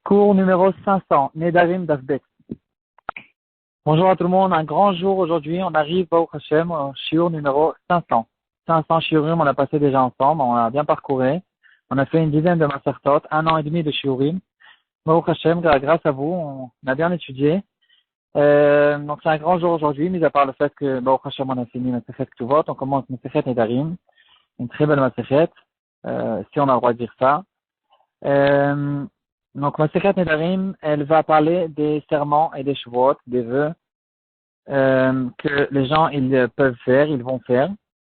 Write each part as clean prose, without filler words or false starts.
Cours numéro 500, Nedarim Dafbet. Bonjour à tout le monde, un grand jour aujourd'hui, on arrive au Hashem, au shiur numéro 500. 500 shiurim, on l'a passé déjà ensemble, on a bien parcouru. On a fait une dizaine de masertot, 1 an et demi de shiurim. Baruch Hashem, grâce à vous, on a bien étudié. Donc c'est un grand jour aujourd'hui, mis à part le fait que Baruch Hashem, on a fini Masechet Ktuvot, on commence Masechet Nedarim, une très belle Masechet, si on a le droit de dire ça. Donc, Masechet Nedarim, elle va parler des serments et des shvuot, des vœux, que les gens, ils peuvent faire, ils vont faire.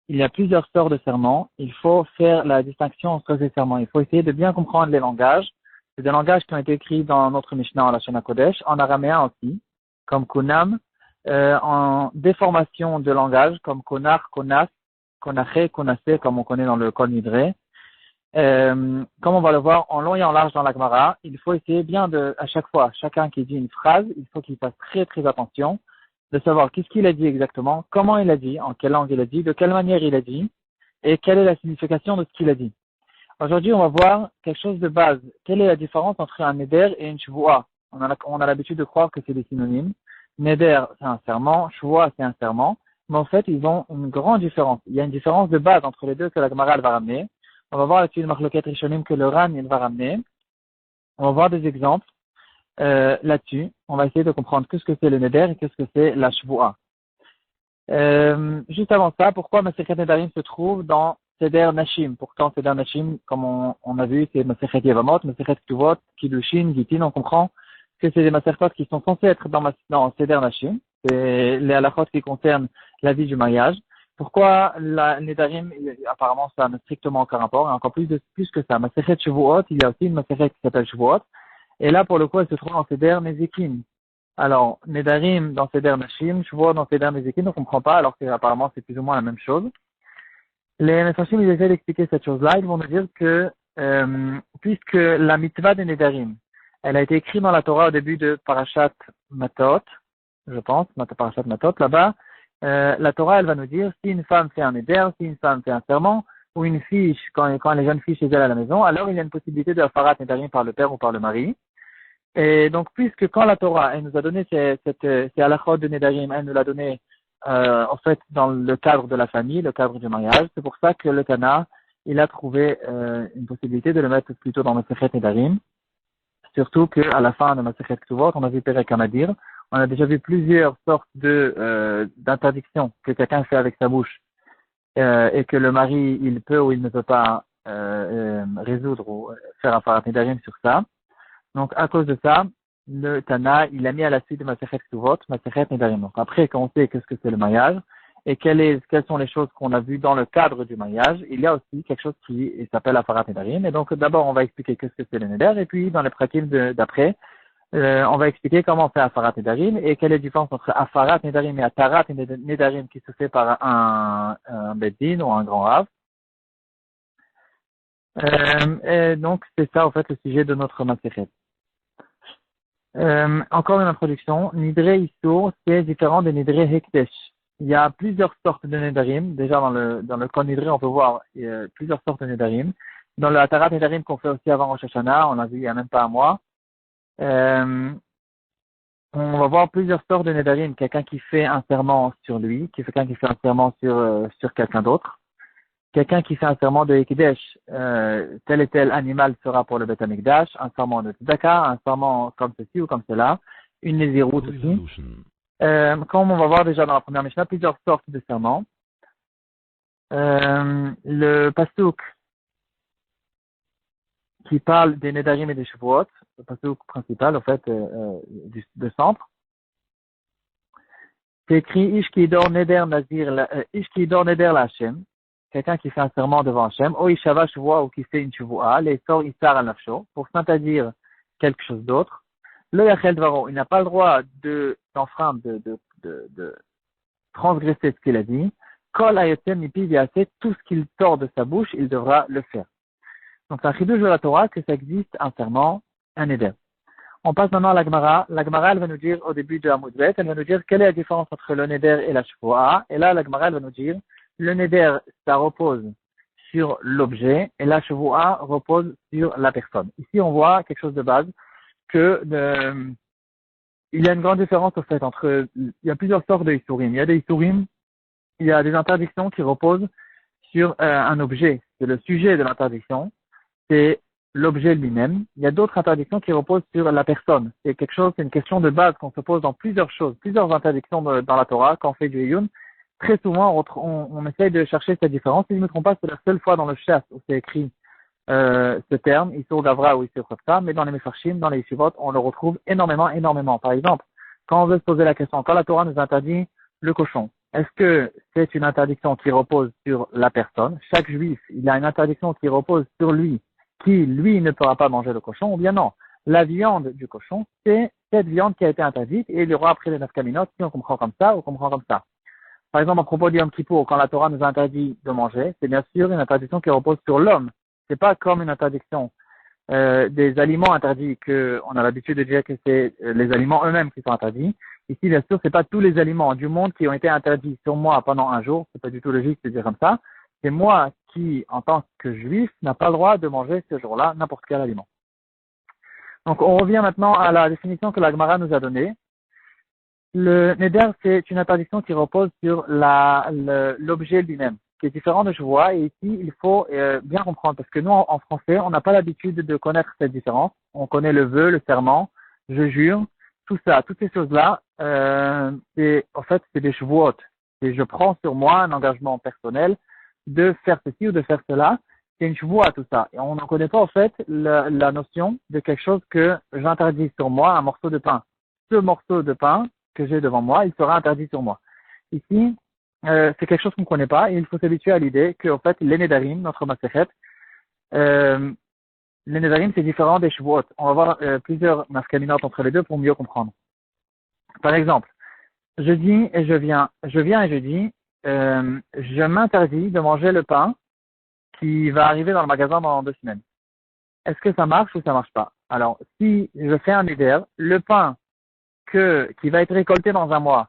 Il y a plusieurs sortes de serments. Il faut faire la distinction entre ces serments. Il faut essayer de bien comprendre les langages. C'est des langages qui ont été écrits dans notre Mishnah en Lashon HaKodesh, en araméen aussi, comme Kunam, en déformation de langage, comme Konar, Konas, Konaché, Konasé, comme on connaît dans le Kol Nidré. Comme on va le voir en long et en large dans la Gemara, il faut essayer bien de, à chaque fois, chacun qui dit une phrase, il faut qu'il fasse très très attention de savoir qu'est-ce qu'il a dit exactement, comment il a dit, en quelle langue il a dit, de quelle manière il a dit, et quelle est la signification de ce qu'il a dit. Aujourd'hui, on va voir quelque chose de base. Quelle est la différence entre un neder et une shvuah? On a l'habitude de croire que c'est des synonymes. Neder, c'est un serment, shvuah, c'est un serment, mais en fait, ils ont une grande différence. Il y a une différence de base entre les deux que la Gemara elle va ramener. On va voir là-dessus le marloquet rishonim que le Ran il va ramener. On va voir des exemples là-dessus. On va essayer de comprendre qu'est-ce que c'est le neder et qu'est-ce que c'est la shvuah. Juste avant ça, pourquoi Masechet Nedarim se trouve dans Seder Nashim? Pourtant, Seder Nashim, comme on a vu, c'est Masechet Yevamot, Masechet Ktuvot, Kiddushin, Gitin. On comprend que c'est des Masertot qui sont censés être dans Seder Nashim. C'est les halachot qui concernent la vie du mariage. Pourquoi la Nedarim, apparemment, ça n'a strictement aucun rapport, et encore plus que ça. Masechet Shavuot, il y a aussi une Masechet qui s'appelle Shavuot, et là, pour le coup, elle se trouve dans Seder Nezikin. Alors, Nedarim dans Seder Nashim, Shavuot dans Seder Nezikin, on ne comprend pas, alors qu'apparemment, c'est plus ou moins la même chose. Les Mefashim, ils essaient d'expliquer cette chose-là, ils vont nous dire que, puisque la mitzvah de Nedarim, elle a été écrite dans la Torah au début de Parashat Matot, je pense, Parashat Matot, là-bas, la Torah, elle va nous dire, si une femme fait un neder, si une femme fait un serment, ou une fille, quand les jeunes filles chez elle à la maison, alors il y a une possibilité de farat nedarim par le père ou par le mari. Et donc, puisque quand la Torah, elle nous a donné ces halachot de nedarim, elle nous l'a donné, en fait, dans le cadre de la famille, le cadre du mariage, c'est pour ça que le Tana, il a trouvé une possibilité de le mettre plutôt dans Masechet Nedarim. Surtout qu'à la fin de Masechet Ktuvot, on a vu Perek Hamadir, on a déjà vu plusieurs sortes d'interdictions que quelqu'un fait avec sa bouche et que le mari il peut ou il ne peut pas résoudre ou faire un farat nedarim sur ça. Donc à cause de ça, le Tana il a mis à la suite de Masechet Ktuvot, Masechet Nedarim. Donc après quand on sait qu'est-ce que c'est le mariage et quelles sont les choses qu'on a vues dans le cadre du mariage, il y a aussi quelque chose qui s'appelle Afarat Nedarim. Et donc d'abord on va expliquer qu'est-ce que c'est le neder et puis dans les pratiques d'après on va expliquer comment on fait Afarat Nedarim et quelle est la différence entre Afarat Nedarim et Atarat Nedarim qui se fait par un Beddin ou un grand Rav. Et donc, c'est ça, en fait, le sujet de notre Masechet. Encore une introduction. Nidre Issour, c'est différent de Nidre Hekdesh. Il y a plusieurs sortes de Nedarim. Déjà, dans le Kol Nidre, on peut voir plusieurs sortes de Nedarim. Dans le Atarat Nedarim qu'on fait aussi avant Rosh Hashanah, on l'a vu il y a même pas un mois. On va voir plusieurs sortes de Nedarim. Quelqu'un qui fait un serment sur lui, quelqu'un qui fait un serment sur quelqu'un d'autre. Quelqu'un qui fait un serment de Hekdesh, tel et tel animal sera pour le Beth Amikdash, un serment de Tzedaka, un serment comme ceci ou comme cela, une Nézirout aussi. Comme on va voir déjà dans la première Mishnah, plusieurs sortes de serments. Le Pasuk qui parle des Nedarim et des Shavuot, le Pasuk principal, en fait, de centre, c'est écrit Ish ki dor neder la Hashem, quelqu'un qui fait un serment devant Hashem, ou Ishava Shuvua, ou qui fait une Shuvua, les sort Issar al Nafsho, pour s'interdire quelque chose d'autre. Le Yachel Dvaro, il n'a pas le droit d'enfreindre, de transgresser ce qu'il a dit. Kol Ayotem Mipi Viase, tout ce qu'il tord de sa bouche, il devra le faire. Donc, c'est un chidouche de la Torah que ça existe un serment, un neder. On passe maintenant à la Gemara. La Gemara, elle va nous dire, au début de Amud Bet, elle va nous dire quelle est la différence entre le neder et la shvuah. Et là, la Gemara, elle va nous dire, le neder, ça repose sur l'objet, et la shvuah repose sur la personne. Ici, on voit quelque chose de base, que il y a une grande différence au fait entre, il y a plusieurs sortes de Issourim. Il y a des Issourim, il y a des interdictions qui reposent sur un objet. C'est le sujet de l'interdiction, c'est l'objet lui-même. Il y a d'autres interdictions qui reposent sur la personne. C'est quelque chose, c'est une question de base qu'on se pose dans plusieurs choses, plusieurs interdictions dans la Torah, quand on fait du Iyun. Très souvent, on essaye de chercher cette différence. Si je ne me trompe pas, c'est la seule fois dans le Shas où c'est écrit ce terme, Issur Gavra ou Issur Kofta, mais dans les Mefarshim, dans les Yeshivot, on le retrouve énormément. Par exemple, quand on veut se poser la question, quand la Torah nous interdit le cochon, est-ce que c'est une interdiction qui repose sur la personne? Chaque juif, il a une interdiction qui repose sur lui, qui, lui, ne pourra pas manger le cochon, ou bien non. La viande du cochon, c'est cette viande qui a été interdite, et il y aura après les 9 kaminotes, si on comprend comme ça, ou comprend comme ça. Par exemple, à propos du Yom Kippour, quand la Torah nous interdit de manger, c'est bien sûr une interdiction qui repose sur l'homme. C'est pas comme une interdiction des aliments interdits que on a l'habitude de dire que c'est les aliments eux-mêmes qui sont interdits. Ici, bien sûr, c'est pas tous les aliments du monde qui ont été interdits sur moi pendant un jour. C'est pas du tout logique de dire comme ça. C'est moi qui, en tant que juif, n'a pas le droit de manger ce jour-là n'importe quel aliment. Donc, on revient maintenant à la définition que la Gemara nous a donnée. Le neder, c'est une interdiction qui repose sur l'objet lui-même, qui est différent de chevoie. Et ici, il faut bien comprendre, parce que nous, en français, on n'a pas l'habitude de connaître cette différence. On connaît le vœu, le serment, je jure, tout ça, toutes ces choses-là, en fait, c'est des chevoot. Et je prends sur moi un engagement personnel de faire ceci ou de faire cela. C'est une chevoie, tout ça. Et on n'en connaît pas, en fait, la notion de quelque chose que j'interdis sur moi, un morceau de pain. Ce morceau de pain que j'ai devant moi, il sera interdit sur moi. Ici, c'est quelque chose qu'on ne connaît pas et il faut s'habituer à l'idée que, en fait, les Nedarim, notre Masechet, les Nedarim, c'est différent des Shavuot. On va voir plusieurs nafkaminotes entre les deux pour mieux comprendre. Par exemple, je dis et je viens et je dis, je m'interdis de manger le pain qui va arriver dans le magasin dans 2 semaines. Est-ce que ça marche ou ça marche pas? Alors, si je fais un neder, le pain qui va être récolté dans un mois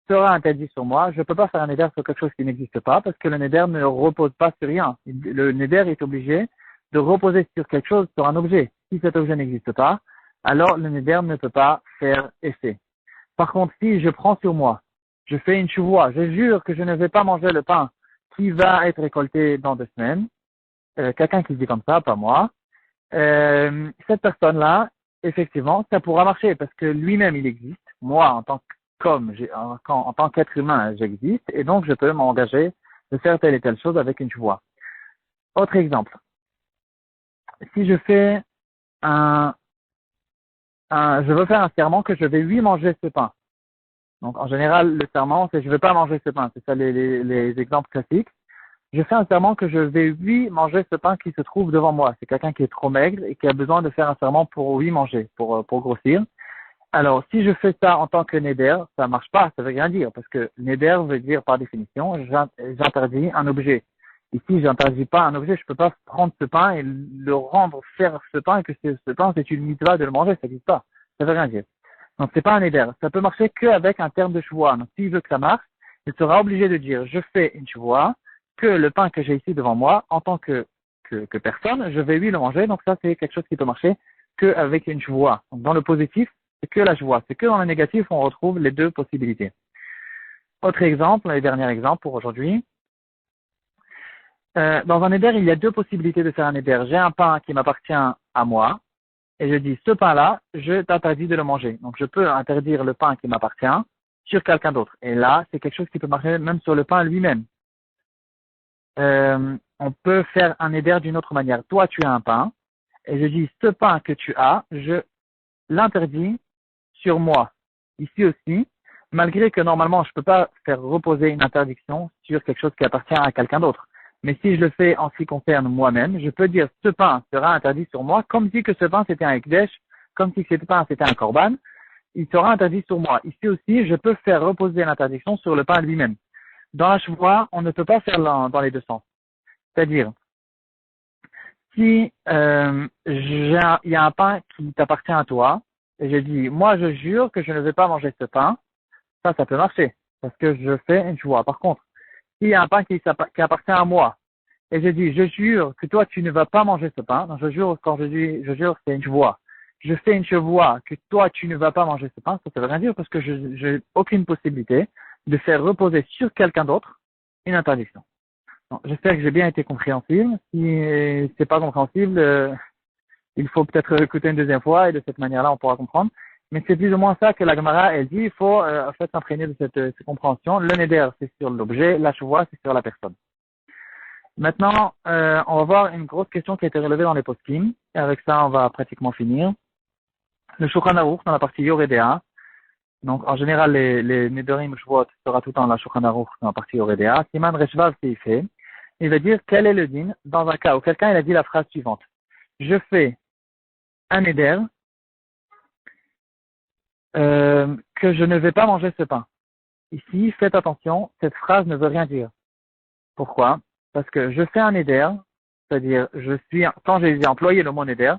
sera interdit sur moi, je ne peux pas faire un neder sur quelque chose qui n'existe pas parce que le neder ne repose pas sur rien. Le neder est obligé de reposer sur quelque chose, sur un objet. Si cet objet n'existe pas, alors le neder ne peut pas faire effet. Par contre, si je prends sur moi, je fais une chevoie, je jure que je ne vais pas manger le pain qui va être récolté dans 2 semaines, quelqu'un qui dit comme ça, pas moi, cette personne-là, effectivement, ça pourra marcher parce que lui-même, il existe. Moi, en tant qu'être humain, j'existe et donc je peux m'engager de faire telle et telle chose avec une chevoie. Autre exemple. Si je fais je veux faire un serment que je vais manger ce pain. Donc, en général, le serment, c'est je ne vais pas manger ce pain. C'est ça les exemples classiques. Je fais un serment que je vais manger ce pain qui se trouve devant moi. C'est quelqu'un qui est trop maigre et qui a besoin de faire un serment pour manger, pour grossir. Alors, si je fais ça en tant que neder, ça marche pas, ça veut rien dire, parce que neder veut dire par définition, j'interdis un objet. Ici, j'interdis pas un objet, je peux pas prendre ce pain et le rendre faire ce pain et que ce pain c'est une mitzvah de le manger, ça n'existe pas. Ça veut rien dire. Donc, c'est pas un neder. Ça peut marcher qu'avec un terme de chevoie. Donc, s'il veut que ça marche, il sera obligé de dire, je fais une chevoie, que le pain que j'ai ici devant moi, en tant que personne, je vais le manger. Donc, ça, c'est quelque chose qui peut marcher qu'avec une chevoie. Donc, dans le positif, c'est que la joie. C'est que dans le négatif, on retrouve les deux possibilités. Autre exemple, le dernier exemple pour aujourd'hui. Dans un éder, il y a 2 possibilités de faire un éder. J'ai un pain qui m'appartient à moi, et je dis, ce pain-là, je t'interdis de le manger. Donc, je peux interdire le pain qui m'appartient sur quelqu'un d'autre. Et là, c'est quelque chose qui peut marcher même sur le pain lui-même. On peut faire un éder d'une autre manière. Toi, tu as un pain, et je dis, ce pain que tu as, je l'interdis sur moi. Ici aussi, malgré que normalement je ne peux pas faire reposer une interdiction sur quelque chose qui appartient à quelqu'un d'autre. Mais si je le fais en ce qui concerne moi-même, je peux dire ce pain sera interdit sur moi, comme si que ce pain c'était un ekdesh, comme si ce pain c'était un korban, il sera interdit sur moi. Ici aussi, je peux faire reposer l'interdiction sur le pain lui-même. Dans la chevoie, on ne peut pas faire dans les 2 sens. C'est-à-dire, si il y a un pain qui t'appartient à toi, et je dis, moi je jure que je ne vais pas manger ce pain, ça peut marcher, parce que je fais une joie. Par contre, s'il y a un pain qui appartient à moi, et je dis, je jure que toi tu ne vas pas manger ce pain, donc je jure, quand je dis, je jure, c'est une joie. je fais une chevoie que toi tu ne vas pas manger ce pain, ça veut rien dire parce que je n'ai aucune possibilité de faire reposer sur quelqu'un d'autre une interdiction. Bon, j'espère que j'ai bien été compréhensible. Si c'est pas compréhensible, il faut peut-être écouter une deuxième fois et de cette manière-là on pourra comprendre. Mais c'est plus ou moins ça que la Gemara elle dit, il faut en fait s'imprégner de cette compréhension. Le neder c'est sur l'objet, la chevoie c'est sur la personne. Maintenant, on va voir une grosse question qui a été relevée dans les poskim. Et avec ça, on va pratiquement finir. Le Shulchan Aruch, dans la partie Yoredea. Donc, en général, les Nedarim Shvuot sera tout le temps la Shulchan Aruch dans la partie Yoredea. Siman Reshvav fait. Il va dire quel est le din dans un cas où quelqu'un il a dit la phrase suivante. Je fais un Neder que je ne vais pas manger ce pain. Ici, faites attention, cette phrase ne veut rien dire. Pourquoi? Parce que je fais un neder, c'est-à-dire quand j'ai employé le mot neder,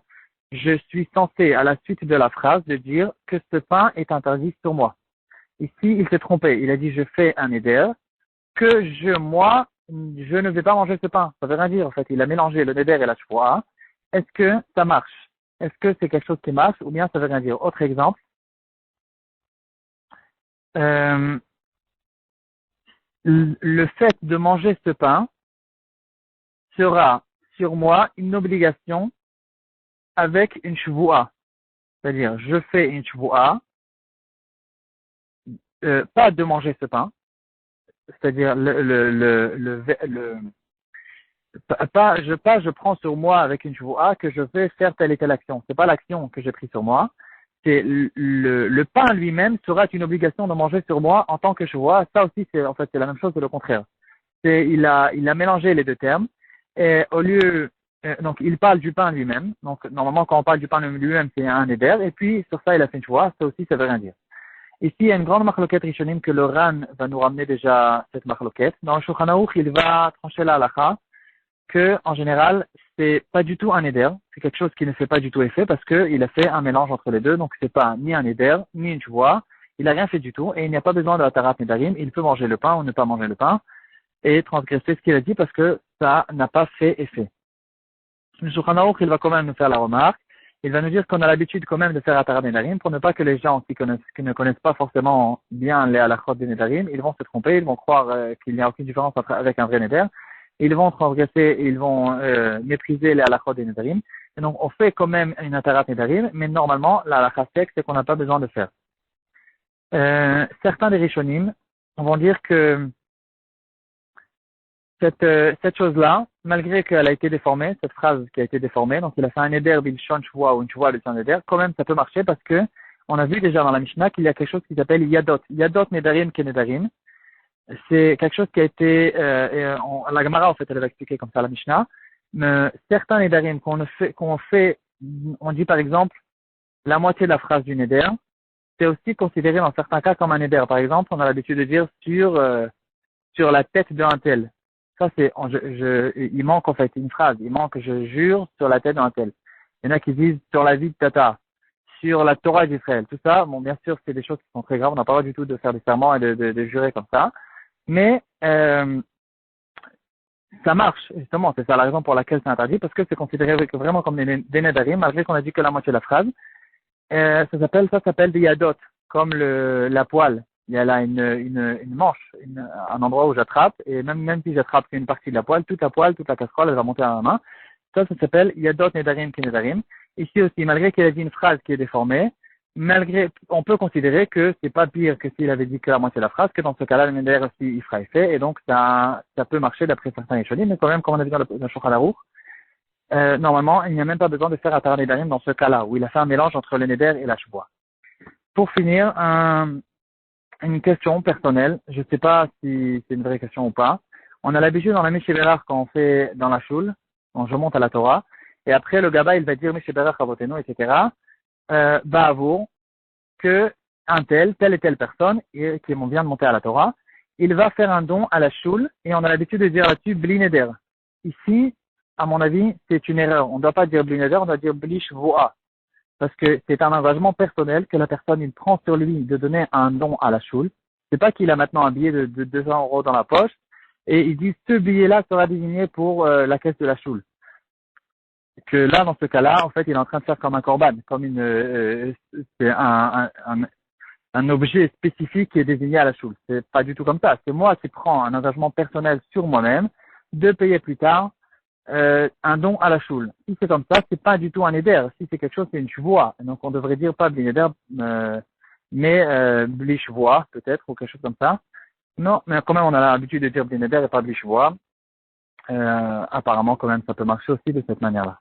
je suis censé à la suite de la phrase de dire que ce pain est interdit sur moi. Ici, il s'est trompé. Il a dit je fais un neder que je ne vais pas manger ce pain. Ça veut rien dire en fait. Il a mélangé le neder et la shvoa. Est-ce que ça marche? Est-ce que c'est quelque chose qui marche ou bien ça veut rien dire? Autre exemple. Le fait de manger ce pain sera sur moi une obligation avec une shvu'a. C'est-à-dire, je fais une shvu'a, pas de manger ce pain. C'est-à-dire, je prends sur moi avec une shvu'a que je vais faire telle et telle action. C'est pas l'action que j'ai pris sur moi. C'est le pain lui-même sera une obligation de manger sur moi en tant que shvu'a. Ça aussi, c'est la même chose, c'est le contraire. Il a mélangé les deux termes. Et au lieu, donc il parle du pain lui-même. Donc normalement quand on parle du pain lui-même c'est un éder. Et puis sur ça il a fait une choix. Ça aussi ça veut rien dire. Ici il y a une grande marloquette rishonim que le Ran va nous ramener déjà cette marloquette. Dans le Shulchan Aruch il va trancher la halakha que en général c'est pas du tout un éder. C'est quelque chose qui ne fait pas du tout effet parce que il a fait un mélange entre les deux. Donc c'est pas ni un éder ni une choix. Il a rien fait du tout et il n'y a pas besoin de la tarat nedarim. Il peut manger le pain ou ne pas manger le pain et transgresser ce qu'il a dit parce que ça n'a pas fait effet. Le Shulchan Aruch, il va quand même nous faire la remarque. Il va nous dire qu'on a l'habitude quand même de faire Atarat Nedarim pour ne pas que les gens qui ne connaissent pas forcément bien les halachot des Nedarim, ils vont se tromper, ils vont croire qu'il n'y a aucune différence avec un vrai Neder. Ils vont transgresser, ils vont mépriser les halachot des Nedarim. Et donc on fait quand même une Atarat Nedarim, mais normalement la halacha sec, c'est qu'on n'a pas besoin de faire. Certains des Rishonim vont dire que cette chose-là, malgré qu'elle a été déformée, cette phrase qui a été déformée, donc il a fait un éder bilshon shvoa ou une shvoa de son éder, quand même ça peut marcher parce que on a vu déjà dans la Mishnah qu'il y a quelque chose qui s'appelle yadot. Yadot nedarim ke nedarim. C'est quelque chose qui a été, la Gemara en fait elle va expliquer comme ça la Mishnah, mais certains nedarim qu'on fait, on dit par exemple la moitié de la phrase du neder, c'est aussi considéré dans certains cas comme un neder. Par exemple, on a l'habitude de dire sur la tête d'un tel. Ça, il manque en fait une phrase. Il manque je jure sur la tête d'un tel. Il y en a qui disent sur la vie de Tata, sur la Torah d'Israël. Tout ça, bon, bien sûr, c'est des choses qui sont très graves. On n'a pas le droit du tout de faire des serments et de jurer comme ça. Mais ça marche, justement. C'est ça la raison pour laquelle c'est interdit, parce que c'est considéré vraiment comme des nedarim, malgré qu'on a dit que la moitié de la phrase. Ça s'appelle des yadot, comme la poêle. Il y a là une manche, un endroit où j'attrape, et même si j'attrape une partie de la poêle, toute la casserole, elle va monter à ma main. Ça s'appelle yadot nedarim ki nedarim. Ici aussi, malgré qu'il a dit une phrase qui est déformée, on peut considérer que c'est pas pire que s'il avait dit que la moitié de la phrase, que dans ce cas-là, le neder aussi, il fera effet, et donc ça peut marcher d'après certains échelons, mais quand même, comme on a vu dans le Shulchan Aruch, normalement, il n'y a même pas besoin de faire Atarat Nedarim dans ce cas-là, où il a fait un mélange entre le neder et la shvoa. Pour finir, une question personnelle, je ne sais pas si c'est une vraie question ou pas. On a l'habitude dans la Mishéberach, quand on fait dans la shul, quand je monte à la Torah, et après le Gaba, il va dire Mishéberach Avotenu, etc., Ba'avour, que telle et telle personne, qui vient de monter à la Torah, il va faire un don à la shul, et on a l'habitude de dire là-dessus Bli Neder. Ici, à mon avis, c'est une erreur. On ne doit pas dire Bli Neder, on doit dire Bli Shvoa. Parce que c'est un engagement personnel que la personne il prend sur lui de donner un don à la choule. C'est pas qu'il a maintenant un billet de 200 € dans la poche et il dit ce billet-là sera désigné pour la caisse de la choule. que là, dans ce cas-là, en fait, il est en train de faire comme un korban, comme c'est un objet spécifique qui est désigné à la choule. C'est pas du tout comme ça. C'est moi qui prends un engagement personnel sur moi-même de payer plus tard un don à la choule. Si c'est comme ça, c'est pas du tout un éder. Si c'est quelque chose, c'est une chevoie. Donc on devrait dire pas bli éder, mais bli chevoie peut-être ou quelque chose comme ça. Non, mais quand même on a l'habitude de dire bli éder et pas bli chevoie. Apparemment quand même ça peut marcher aussi de cette manière-là.